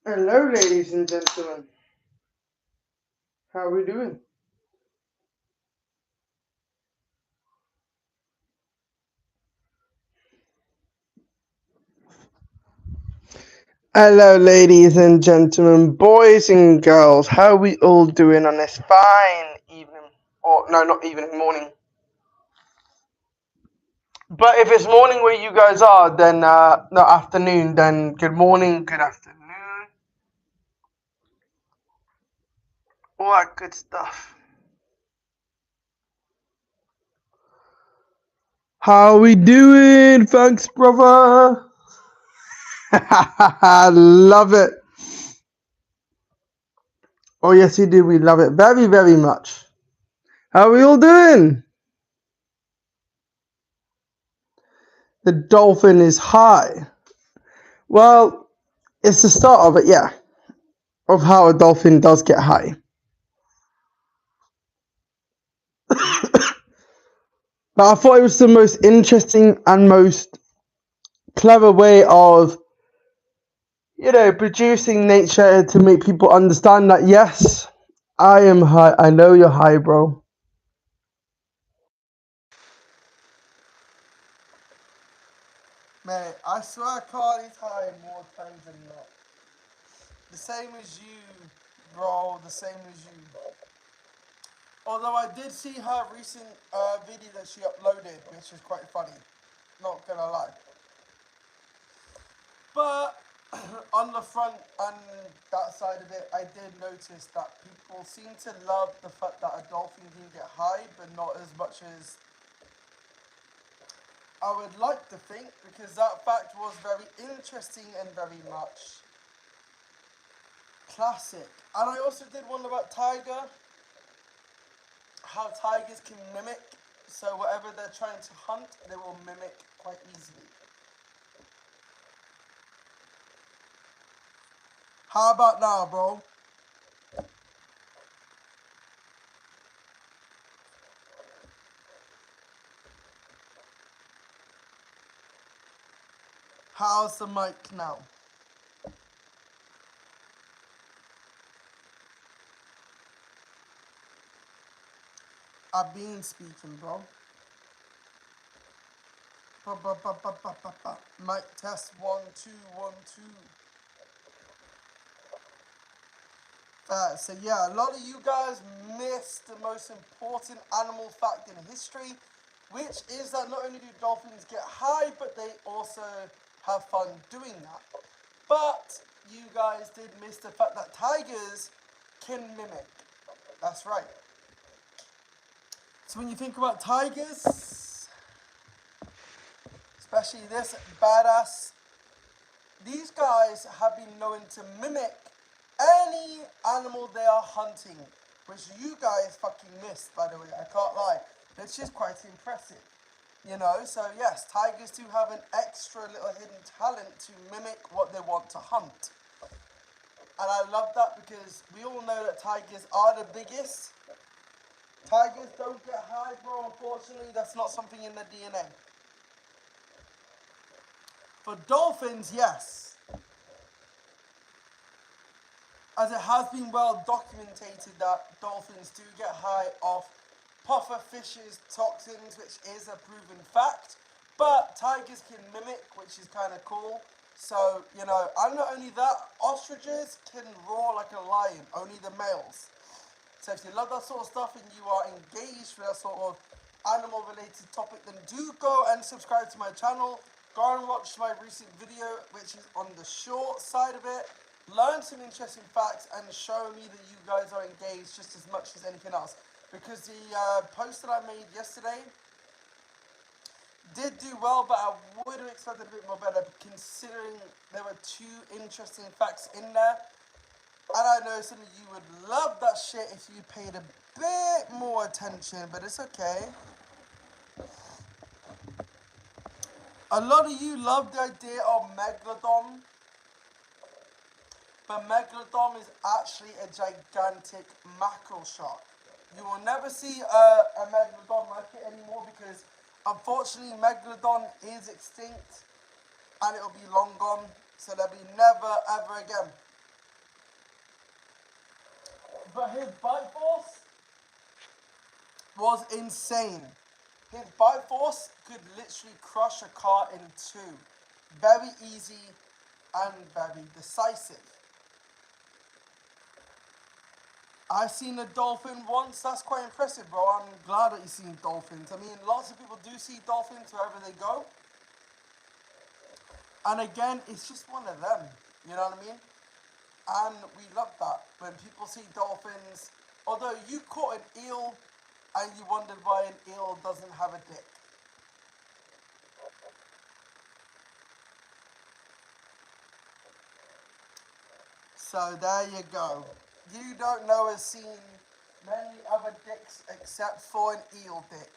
Hello, ladies and gentlemen. How are we doing? Hello, ladies and gentlemen, boys and girls. How are we all doing on this fine evening? Or, no, not evening, morning. But if it's morning where you guys are, then, no, afternoon, then good morning, good afternoon. All that good stuff. How we doing? Thanks, brother. Love it. Oh, yes, we do. We love it very, very much. How are we all doing? The dolphin is high. Well, it's the start of it, yeah, of how a dolphin does get high. But I thought it was the most interesting and most clever way of, producing nature to make people understand that, yes, I am high. I know you're high, bro. Mate, I swear Carly's high more times than not. The same as you, bro. The same as you. Although I did see her recent video that she uploaded, which is quite funny. Not gonna lie. But on the front and that side of it, I did notice that people seem to love the fact that a dolphin can get high, but not as much as I would like to think, because that fact was very interesting and very much classic. And I also did one about tiger, how tigers can mimic. So whatever they're trying to hunt, they will mimic quite easily. How about now, bro? How's the mic now? I've been speaking, bro. Mic test 1 2 1 2. So yeah, a lot of you guys missed the most important animal fact in history, which is that not only do dolphins get high, but they also have fun doing that. But you guys did miss the fact that tigers can mimic. That's right. So when you think about tigers, especially this badass, these guys have been known to mimic any animal they are hunting, which you guys fucking missed, by the way, I can't lie. It's just quite impressive. So yes, tigers do have an extra little hidden talent to mimic what they want to hunt. And I love that because we all know that tigers are the biggest. Tigers don't get high, bro, unfortunately, that's not something in their DNA. For dolphins, yes. As it has been well documented that dolphins do get high off puffer fish's toxins, which is a proven fact. But tigers can mimic, which is kind of cool. So, and not only that, ostriches can roar like a lion, only the males. So if you love that sort of stuff and you are engaged with that sort of animal related topic, then do go and subscribe to my channel. Go and watch my recent video, which is on the short side of it. Learn some interesting facts and show me that you guys are engaged just as much as anything else. Because the post that I made yesterday did do well, but I would have expected a bit more better considering there were two interesting facts in there. And I know some of you would love that shit if you paid a bit more attention, but it's okay. A lot of you love the idea of Megalodon, but Megalodon is actually a gigantic mackerel shark. You will never see a Megalodon like it anymore because unfortunately Megalodon is extinct and it'll be long gone, so there'll be never ever again. But his bite force was insane. His bite force could literally crush a car in two. Very easy and very decisive. I've seen a dolphin once. That's quite impressive, bro. I'm glad that you've seen dolphins. I mean, lots of people do see dolphins wherever they go. And again, it's just one of them. You know what I mean? And we love that. When people see dolphins, although you caught an eel and you wondered why an eel doesn't have a dick. So there you go. You don't know has seen many other dicks except for an eel dick.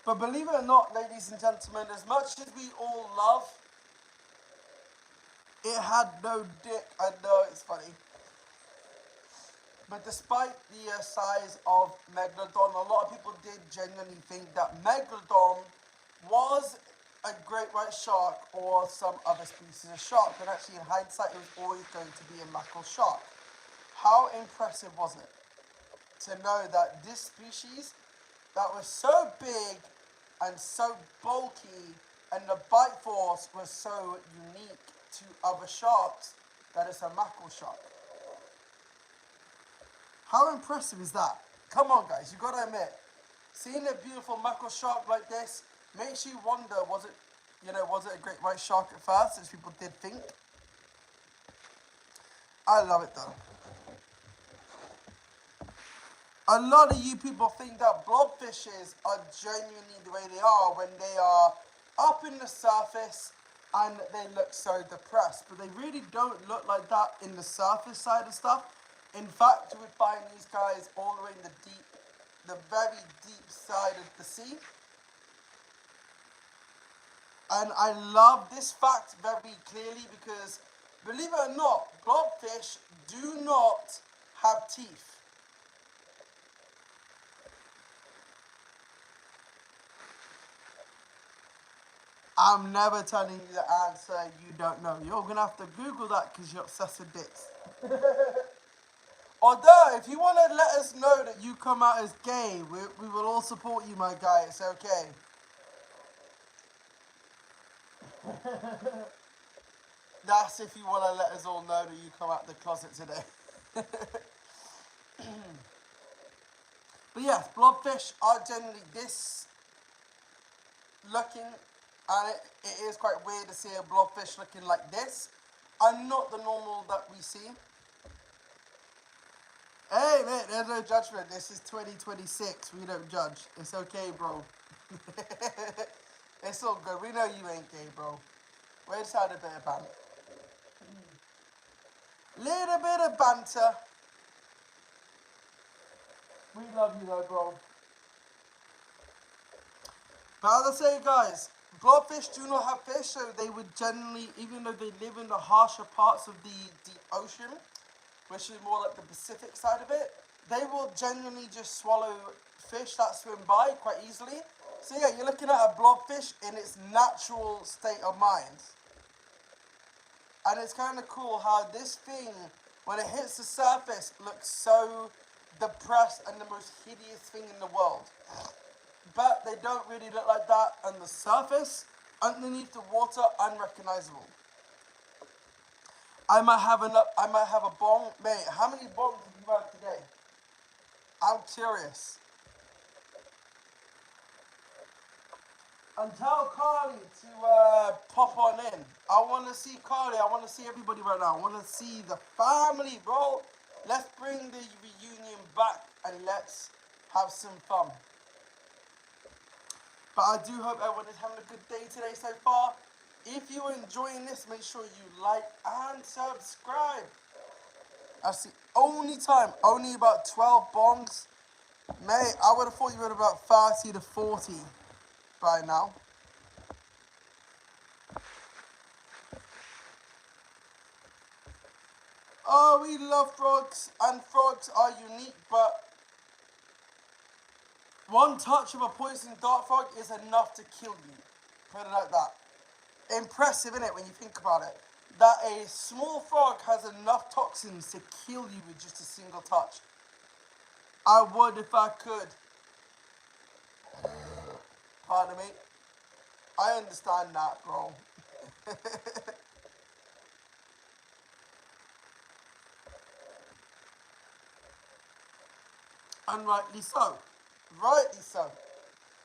But believe it or not, ladies and gentlemen, as much as we all love, it had no dick. I know it's funny. But despite the size of Megalodon, a lot of people did genuinely think that Megalodon was a great white shark or some other species of shark. But actually, in hindsight, it was always going to be a mackerel shark. How impressive was it to know that this species that was so big and so bulky and the bite force was so unique to other sharks that it's a mackerel shark? How impressive is that? Come on, guys, you gotta admit, seeing a beautiful mackerel shark like this makes you wonder, was it a great white shark at first, as people did think? I love it though. A lot of you people think that blobfishes are genuinely the way they are when they are up in the surface and they look so depressed. But they really don't look like that in the surface side of stuff. In fact, you would find these guys all the way in the very deep side of the sea. And I love this fact very clearly because, believe it or not, blobfish do not have teeth. I'm never telling you the answer you don't know. You're going to have to Google that because you're obsessed with dicks. Although, if you want to let us know that you come out as gay, we will all support you, my guy. It's okay. That's if you want to let us all know that you come out the closet today. But yes, blobfish are generally this looking, and it is quite weird to see a blobfish looking like this, and not the normal that we see. Hey, mate, there's no judgment. This is 2026. We don't judge. It's okay, bro. It's all good. We know you ain't gay, bro. We just had a bit of banter. Little bit of banter. We love you though, bro. But as I say, guys, blobfish do not have fish, so they would generally, even though they live in the harsher parts of the deep ocean, which is more like the Pacific side of it, they will genuinely just swallow fish that swim by quite easily. So yeah, you're looking at a blobfish in its natural state of mind. And it's kind of cool how this thing, when it hits the surface, looks so depressed and the most hideous thing in the world. But they don't really look like that on the surface. Underneath the water, unrecognizable. I might have a bong. Mate, how many bongs have you had today? I'm curious. And tell Carly to pop on in. I want to see Carly. I want to see everybody right now. I want to see the family, bro. Let's bring the reunion back and let's have some fun. But I do hope everyone is having a good day today so far. If you're enjoying this, make sure you like and subscribe. That's the only time. Only about 12 bongs. Mate, I would have thought you were about 30 to 40 by now. Oh, we love frogs, and frogs are unique, but one touch of a poison dart frog is enough to kill you. Put it like that. impressive, isn't it, when you think about it? That a small frog has enough toxins to kill you with just a single touch. I would if I could. Pardon me. I understand that, bro. And rightly so. Rightly so.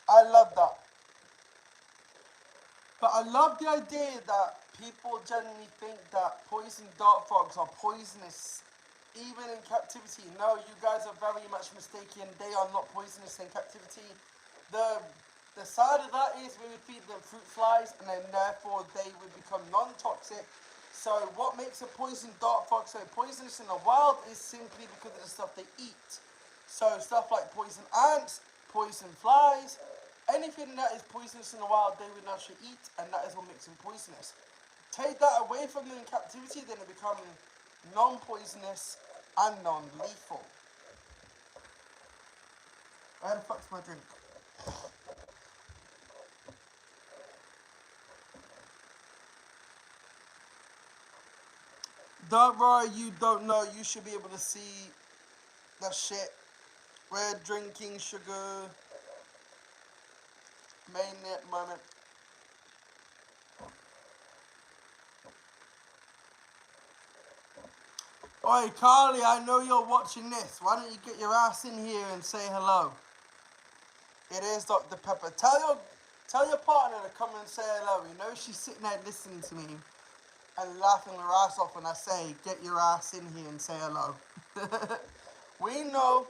I love that. But I love the idea that people generally think that poison dart frogs are poisonous even in captivity. No, you guys are very much mistaken. They are not poisonous in captivity. The the side of that is we would feed them fruit flies and then therefore they would become non-toxic. So what makes a poison dart frog so poisonous in the wild is simply because of the stuff they eat. So stuff like poison ants, poison flies, anything that is poisonous in the wild they would naturally eat, and that is what makes them poisonous. Take that away from them in captivity, then they become non-poisonous and non-lethal. Where the fuck's my drink? Don't worry, you don't know. You should be able to see that shit. We're drinking sugar mainly at the moment. Oi, Carly, I know you're watching this. Why don't you get your ass in here and say hello? It is Dr. Pepper. Tell your partner to come and say hello. You know she's sitting there listening to me and laughing her ass off when I say, get your ass in here and say hello. We know.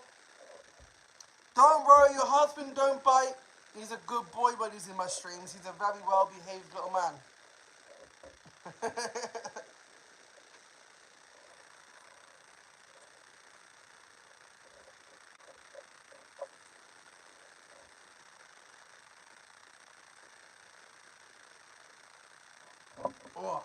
Don't worry, your husband don't bite. He's a good boy when he's in my streams. He's a very well-behaved little man. Oh.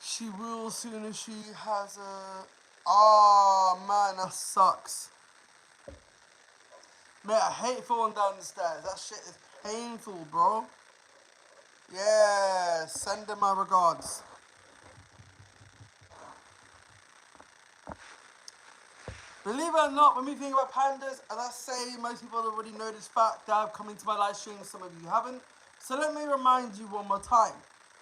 She will soon as she has a... Oh, man, that sucks. Mate, I hate falling down the stairs. That shit is painful, bro. Yeah, send her my regards. Believe it or not, when we think about pandas, as I say, most people already know this fact that I've come into my live stream, some of you haven't. So let me remind you one more time.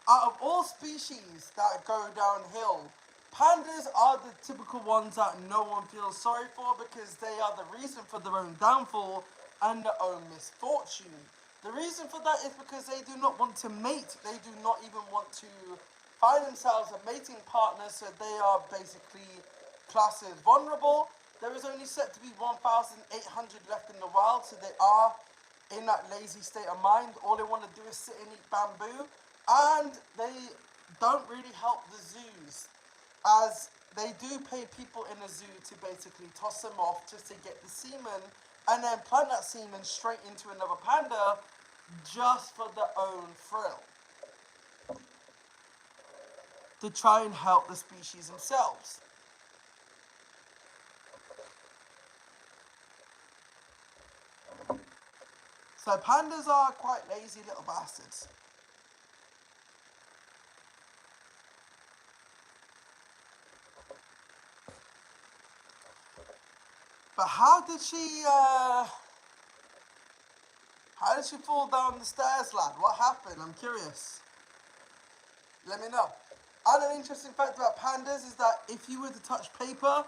Out of all species that go downhill, pandas are the typical ones that no one feels sorry for because they are the reason for their own downfall and their own misfortune. The reason for that is because they do not want to mate. They do not even want to find themselves a mating partner, so they are basically classed as vulnerable. There is only set to be 1,800 left in the wild, so they are in that lazy state of mind. All they want to do is sit and eat bamboo, and they don't really help the zoos, as they do pay people in a zoo to basically toss them off just to get the semen, and then plant that semen straight into another panda just for their own thrill, to try and help the species themselves. So pandas are quite lazy little bastards. But how did she fall down the stairs, lad? What happened? I'm curious. Let me know. Another interesting fact about pandas is that if you were to touch paper,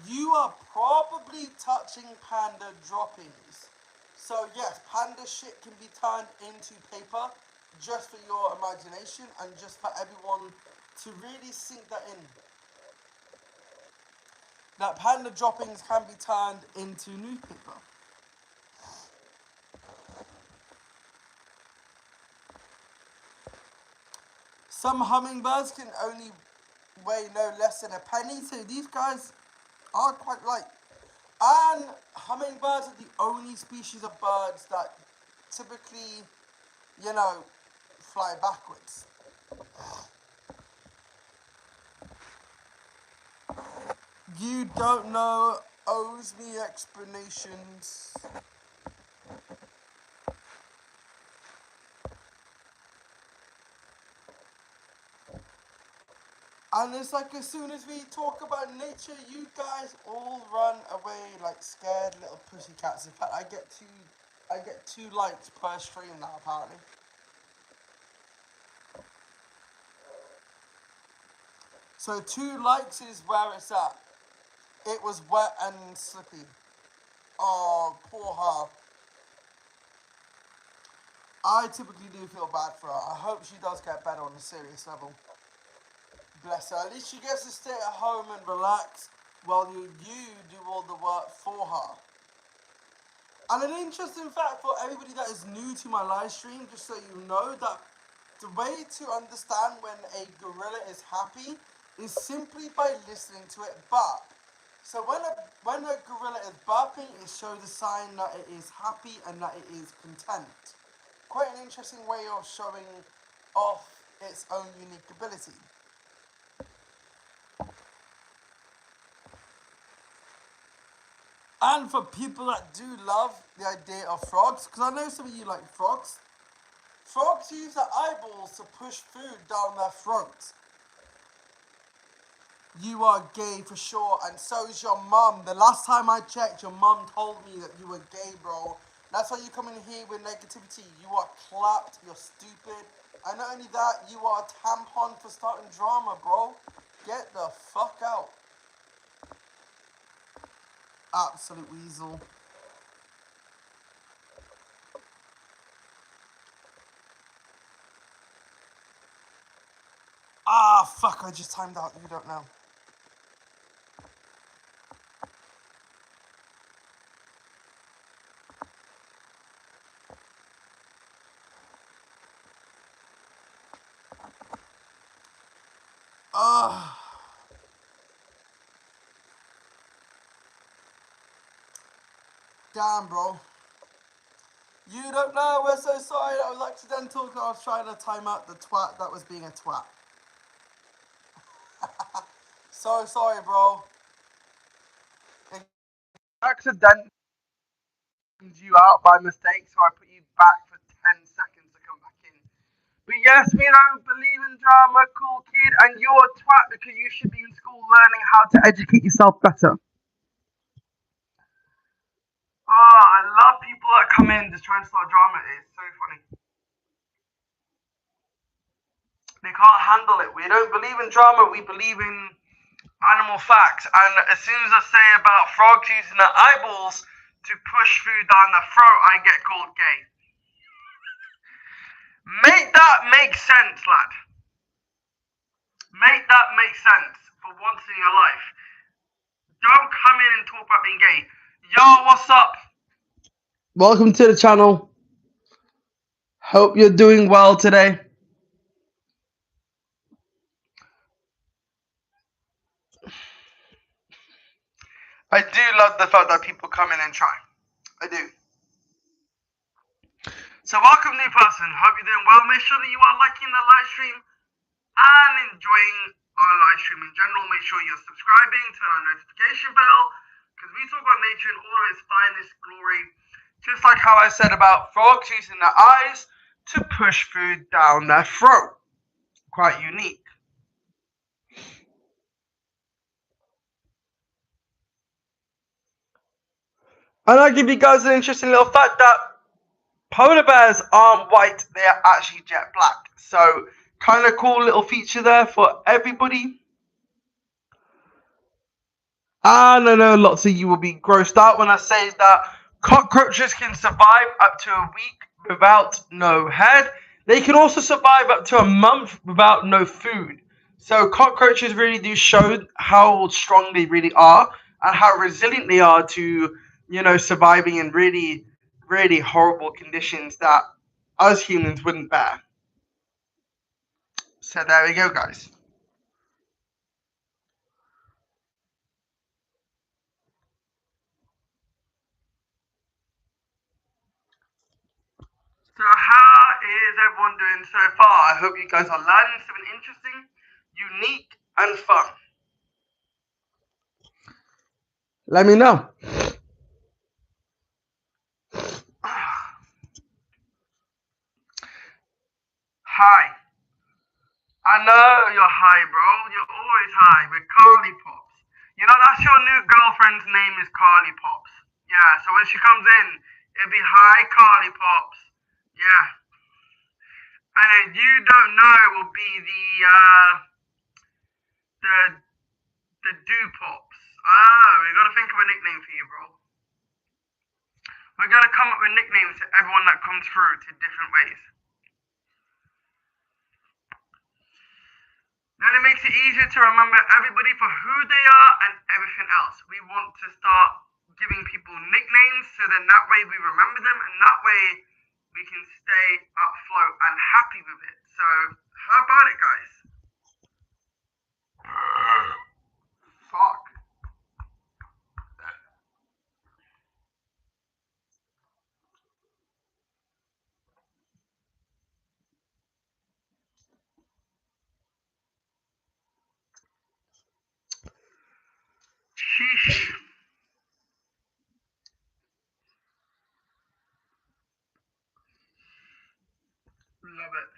you are probably touching panda droppings. So yes, panda shit can be turned into paper just for your imagination and just for everyone to really sink that in. That panda droppings can be turned into newspaper. Some hummingbirds can only weigh no less than a penny, so these guys are quite light. And hummingbirds are the only species of birds that typically, fly backwards. You don't know, owes me explanations. And it's like as soon as we talk about nature, you guys all run away like scared little pussycats. In fact, I get 2 likes per stream now apparently. So 2 likes is where it's at. It was wet and slippy. Oh, poor her. I typically do feel bad for her. I hope she does get better on a serious level. Bless her. At least she gets to stay at home and relax while you do all the work for her. And an interesting fact for everybody that is new to my live stream, just so you know, that the way to understand when a gorilla is happy is simply by listening to it bark. So when a gorilla is barking, it shows a sign that it is happy and that it is content. Quite an interesting way of showing off its own unique ability. And for people that do love the idea of frogs, because I know some of you like frogs, frogs use their eyeballs to push food down their throats. You are gay for sure, and so is your mum. The last time I checked, your mum told me that you were gay, bro. That's why you come in here with negativity. You are clapped, you're stupid. And not only that, you are a tampon for starting drama, bro. Get the fuck out. Absolute weasel. Ah, fuck, I just timed out. You don't know. Ah. Damn, bro. You don't know, we're so sorry. That was accidental because I was trying to time out the twat that was being a twat. So sorry, bro. Accidentally you out by mistake, so I put you back for 10 seconds to come back in. But yes, we don't believe in drama, cool kid, and you're a twat because you should be in school learning how to educate yourself better. Oh, I love people that come in just trying to start drama. It's so funny. They can't handle it. We don't believe in drama, we believe in animal facts. And as soon as I say about frogs using their eyeballs to push food down their throat, I get called gay. Make that make sense, lad. Make that make sense for once in your life. Don't come in and talk about being gay. Yo, what's up? Welcome to the channel. Hope you're doing well today. I do love the fact that people come in and try. I do. So welcome, new person. Hope you're doing well. Make sure that you are liking the live stream and enjoying our live stream in general. Make sure you're subscribing, turn on notification bell, because we talk about nature in all of its finest glory. Just like how I said about frogs using their eyes to push food down their throat. Quite unique. And I'll give you guys an interesting little fact that polar bears aren't white, they are actually jet black. So kind of cool little feature there for everybody. And I know lots of you will be grossed out when I say that cockroaches can survive up to a week without no head. They can also survive up to a month without no food. So cockroaches really do show how strong they really are and how resilient they are to, surviving in really, really horrible conditions that us humans wouldn't bear. So there we go, guys. So how is everyone doing so far? I hope you guys are learning something interesting, unique, and fun. Let me know. Hi. I know you're high, bro. You're Carly Pops. You know, that's your new girlfriend's name is Carly Pops. Yeah, so when she comes in, it'll be hi Carly Pops. Yeah. And then you don't know will be the the Do Pops. Oh, we gotta think of a nickname for you, bro. We're gonna come up with nicknames to everyone that comes through to different ways. Then it makes it easier to remember everybody for who they are and everything else. We want to start giving people nicknames so then that way we remember them and that way we can stay afloat and happy with it. So how about it, guys? Fuck. Sheesh. Love it.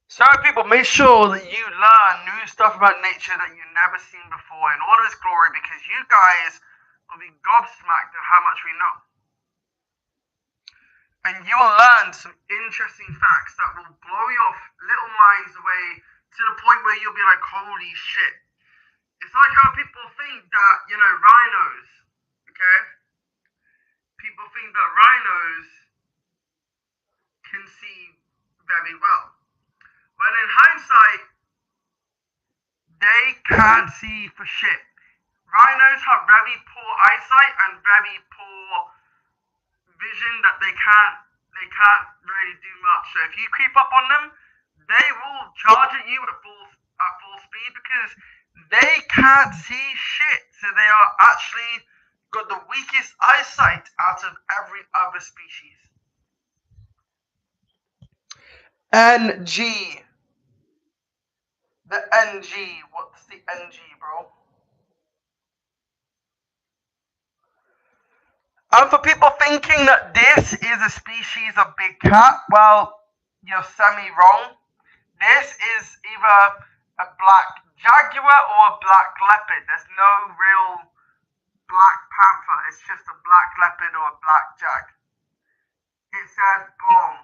So people, make sure that you learn new stuff about nature that you've never seen before in all its glory because you guys will be gobsmacked at how much we know. And you will learn some interesting facts that will blow your little minds away to the point where you'll be like, holy shit. It's like how people think that, rhinos, okay? People think that rhinos can see very well. Well, in hindsight, they can't see for shit. Rhinos have very poor eyesight and very poor vision that they can't really do much. So if you creep up on them, they will charge at you at full speed because they can't see shit. So they are actually got the weakest eyesight out of every other species. NG. The NG. What's the NG, bro? And for people thinking that this is a species of big cat, well, you're semi-wrong. This is either a black jaguar or a black leopard. There's no real black panther. It's just a black leopard or a black jag. It says boom.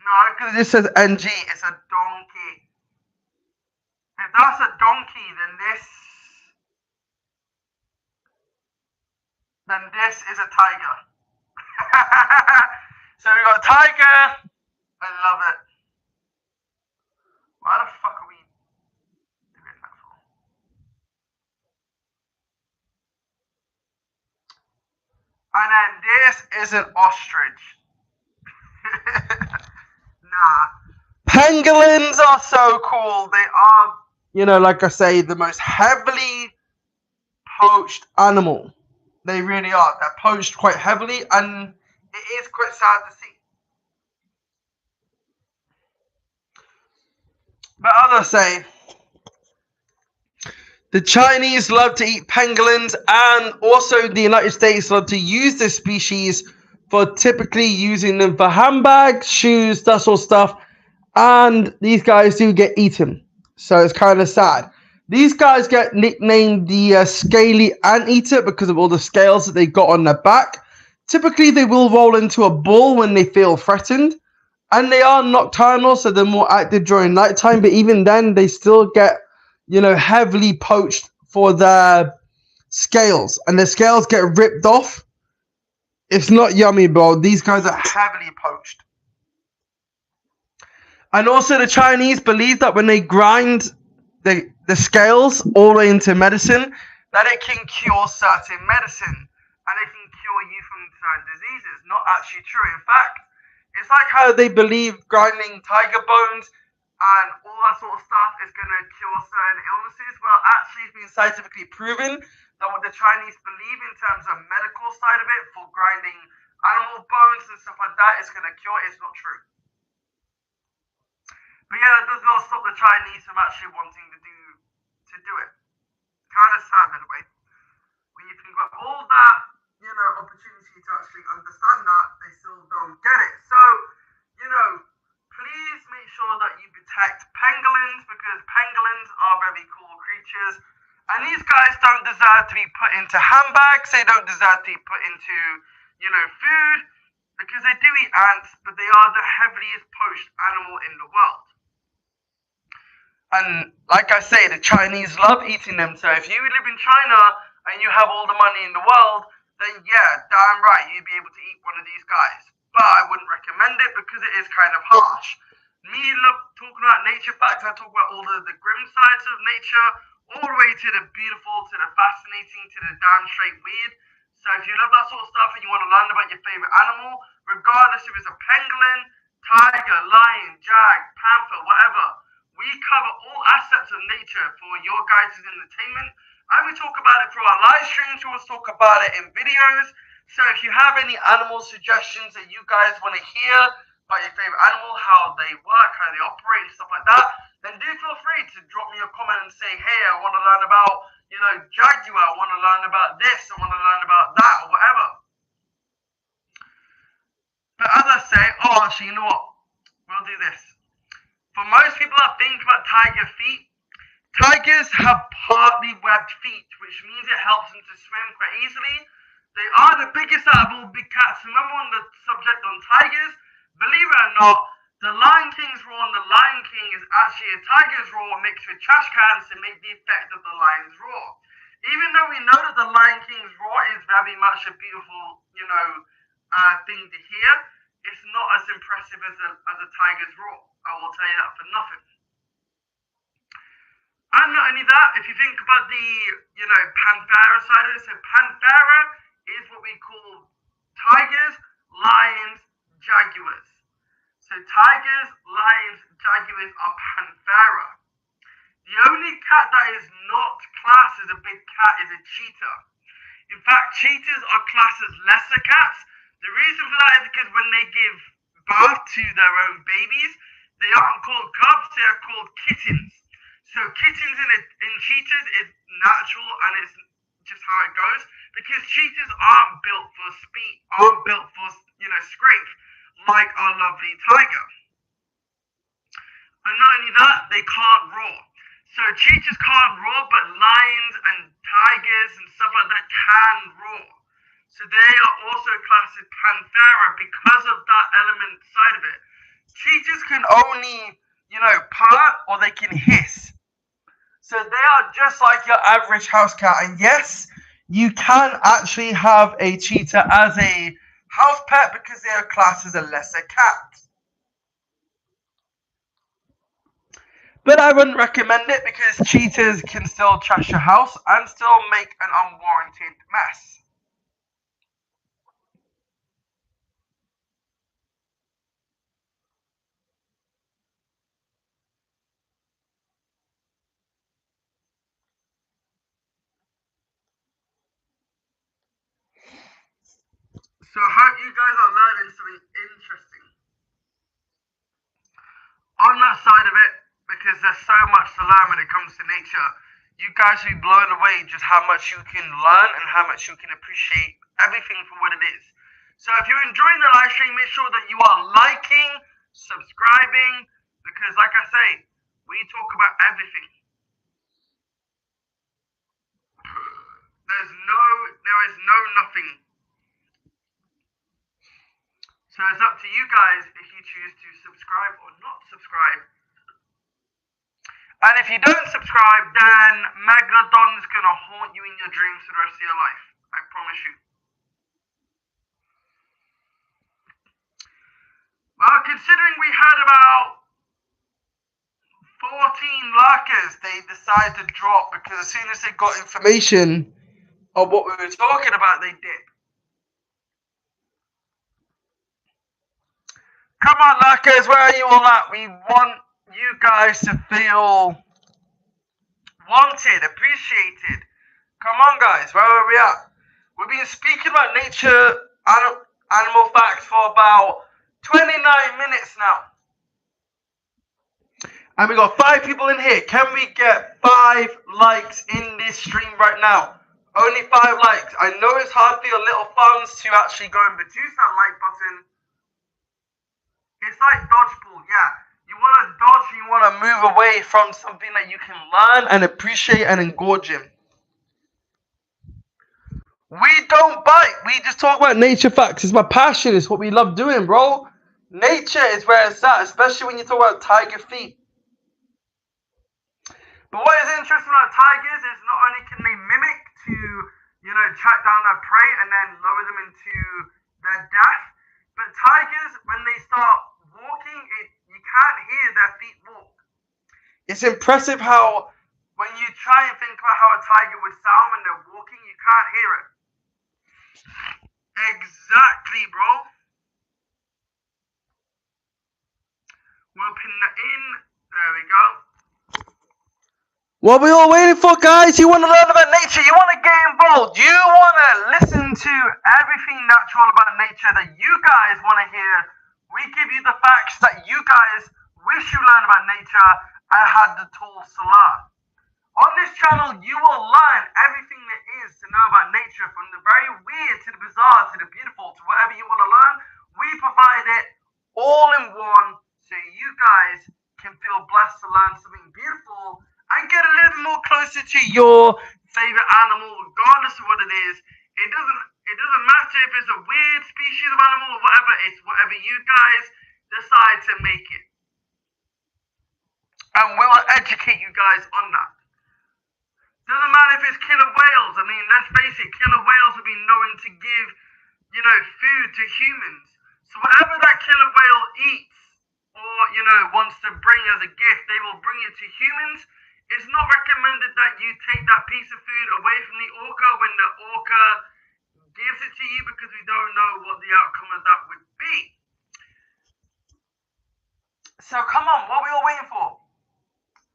No, because this says NG. It's a donkey. If that's a donkey, then this is a tiger. So we got a tiger. I love it. Why the fuck are we doing that for? And then this is an ostrich. Nah. Pangolins are so cool. They are, like I say, the most heavily poached animal. They really are. They're poached quite heavily, and it is quite sad to see. But as I say, the Chinese love to eat pangolins, and also the United States love to use this species for typically using them for handbags, shoes, that sort of stuff. And these guys do get eaten. So it's kind of sad. These guys get nicknamed the scaly anteater because of all the scales that they got on their back. Typically, they will roll into a ball when they feel threatened. And they are nocturnal, so they're more active during nighttime. But even then, they still get, heavily poached for their scales. And the scales get ripped off. It's not yummy, bro. These guys are heavily poached. And also the Chinese believe that when they grind the scales all the way into medicine, that it can cure certain medicine. And it can cure you from certain diseases. Not actually true. In fact, it's like how they believe grinding tiger bones and all that sort of stuff is going to cure certain illnesses. Well, actually it's been scientifically proven that what the Chinese believe in terms of medical side of it for grinding animal bones and stuff like that is going to cure it. It's not true. But yeah, that does not stop the Chinese from actually wanting to do it. Kind of sad in a way. When you think about all that, opportunity to actually understand that, they still don't get it. So, please make sure that you protect pangolins, because pangolins are very cool creatures. And these guys don't deserve to be put into handbags. They don't deserve to be put into, food, because they do eat ants, but they are the heaviest poached animal in the world. And like I say, the Chinese love eating them. So if you live in China and you have all the money in the world, then yeah, damn right, you'd be able to eat one of these guys. But I wouldn't recommend it because it is kind of harsh. Me love talking about nature facts. I talk about all the grim sides of nature, all the way to the beautiful, to the fascinating, to the damn straight weird. So if you love that sort of stuff and you want to learn about your favorite animal, regardless if it's a pangolin, tiger, lion, jag, panther, whatever, we cover all aspects of nature for your guys' entertainment. And we talk about it through our live streams. We will talk about it in videos. So if you have any animal suggestions that you guys want to hear about your favorite animal, how they work, how they operate, and stuff like that, then do feel free to drop me a comment and say, hey, I want to learn about, jaguar, I want to learn about this, I want to learn about that, or whatever. But as I say, actually, you know what? We'll do this. For most people that think about tiger feet, tigers have partly webbed feet, which means it helps them to swim quite easily. They are the biggest out of all big cats. Remember on the subject on tigers, believe it or not, the Lion King's roar and the Lion King is actually a tiger's roar mixed with trash cans to make the effect of the lion's roar. Even though we know that the Lion King's roar is very much a beautiful, thing to hear, it's not as impressive as a tiger's roar. I will tell you that for nothing. And not only that, if you think about the, Panthera side of it, so Panthera is what we call tigers, lions, jaguars. So tigers, lions, jaguars are Panthera. The only cat that is not classed as a big cat is a cheetah. In fact, cheetahs are classed as lesser cats. The reason for that is because when they give birth to their own babies, they aren't called cubs, they are called kittens. So kittens in cheetahs is natural, and it's just how it goes, because cheetahs aren't built for speed, aren't built for, scrape, like our lovely tiger. And not only that, they can't roar. So cheetahs can't roar, but lions and tigers and stuff like that can roar. So they are also classed as Panthera because of that element side of it. Cheetahs can only, purr or they can hiss. So they are just like your average house cat. And yes, you can actually have a cheetah as a house pet because they are classed as a lesser cat. But I wouldn't recommend it because cheetahs can still trash your house and still make an unwarranted mess. So I hope you guys are learning something interesting on that side of it, because there's so much to learn when it comes to nature. You guys will be blown away just how much you can learn and how much you can appreciate everything for what it is. So if you're enjoying the live stream, make sure that you are liking, subscribing, because like I say, we talk about everything. There is no nothing. So it's up to you guys if you choose to subscribe or not subscribe. And if you don't subscribe, then Megalodon's gonna haunt you in your dreams for the rest of your life. I promise you. Well, considering we had about 14 lurkers, they decided to drop because as soon as they got information of what we were talking about, they did. Come on, lurkers, where are you all at? We want you guys to feel wanted, appreciated. Come on, guys, where are we at? We've been speaking about nature, animal facts for about 29 minutes now. And we got 5 people in here. Can we get 5 likes in this stream right now? Only 5 likes. I know it's hard for your little thumbs to actually go and produce that like button. It's like dodgeball, yeah. You want to dodge, you want to move away from something that you can learn and appreciate and engorge in. We don't bite. We just talk about nature facts. It's my passion. It's what we love doing, bro. Nature is where it's at, especially when you talk about tiger feet. But what is interesting about tigers is not only can they mimic to, track down their prey and then lower them into their death, but tigers, when they start walking, you can't hear their feet walk. It's impressive how, when you try and think about how a tiger would sound when they're walking, you can't hear it. Exactly, bro. We'll pin that in. There we go. What are we all waiting for, guys? You want to learn about nature? You want to get involved? You want to listen to everything natural about nature that you guys want to hear? We give you the facts that you guys wish you learned about nature and had the tools to learn. On this channel, you will learn everything there is to know about nature, from the very weird to the bizarre to the beautiful to whatever you want to learn. We provide it all in one so you guys can feel blessed to learn something beautiful and get a little bit more closer to your favorite animal, regardless of what it is. It doesn't matter if it's a weird species of animal or whatever. It's whatever you guys decide to make it. And we'll educate you guys on that. Doesn't matter if it's killer whales. I mean, let's face it, killer whales have been known to give, food to humans. So whatever that killer whale eats or, wants to bring as a gift, they will bring it to humans. It's not recommended that you take that piece of food away from the orca when the orca gives it to you, because we don't know what the outcome of that would be. So come on, what are we all waiting for?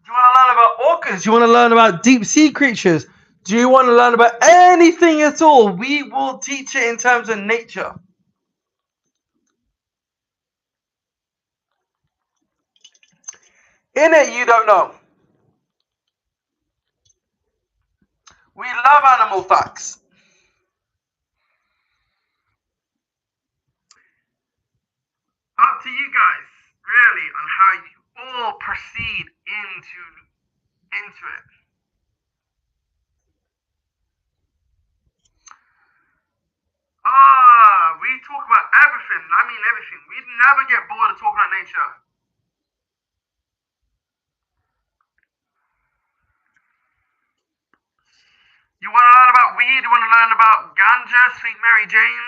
Do you want to learn about orcas? Do you want to learn about deep sea creatures? Do you want to learn about anything at all? We will teach it in terms of nature. In it, you don't know. We love animal facts. Up to you guys, really, on how you all proceed into it. We talk about everything. I mean everything. We never get bored of talking about nature. You want to learn about weed? You want to learn about ganja, Sweet Mary Jane?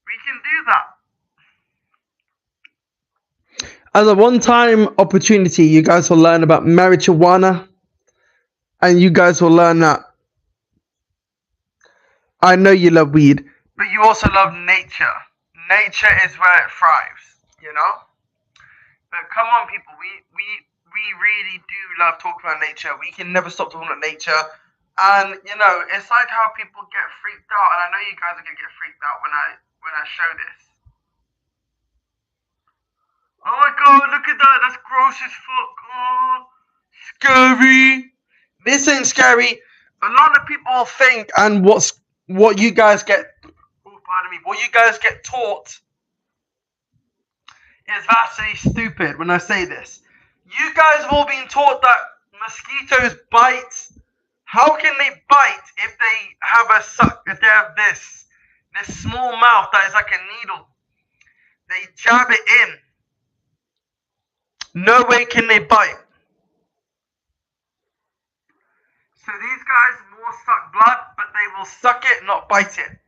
We can do that. As a one-time opportunity, you guys will learn about marijuana, and you guys will learn that I know you love weed, but you also love nature. Nature is where it thrives, But come on, people, we really do love talking about nature. We can never stop talking about nature. And, it's like how people get freaked out, and I know you guys are going to get freaked out when I show this. Oh my god, look at that, that's gross as fuck. Oh, scary. This ain't scary. A lot of people think, and what you guys get, what you guys get taught is vastly stupid when I say this. You guys have all been taught that mosquitoes bite. How can they bite if they have this small mouth that is like a needle? They jab it in. No way can they bite. So these guys will suck blood, but they will suck it, not bite it.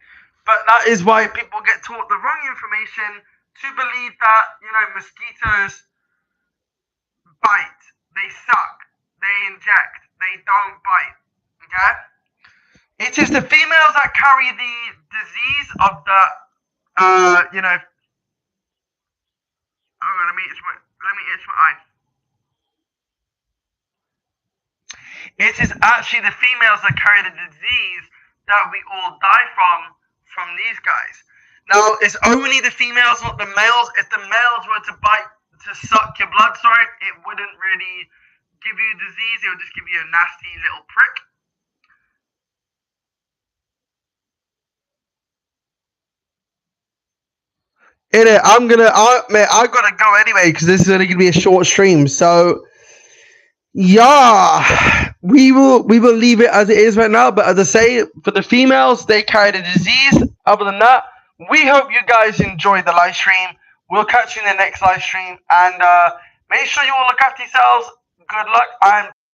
But that is why people get taught the wrong information to believe that, mosquitoes bite. They suck. They inject. They don't bite. Okay? It is the females that carry the disease of the, Oh, let me itch my eye. It is actually the females that carry the disease that we all die from these guys. Now, it's only the females, not the males. If the males were to suck your blood, it wouldn't really give you disease. It would just give you a nasty little prick. In it, I gotta go anyway because this is only gonna be a short stream. So yeah, we will leave it as it is right now. But as I say, for the females, they carry the disease. Other than that, we hope you guys enjoyed the live stream. We'll catch you in the next live stream, and make sure you all look after yourselves. Good luck. I'm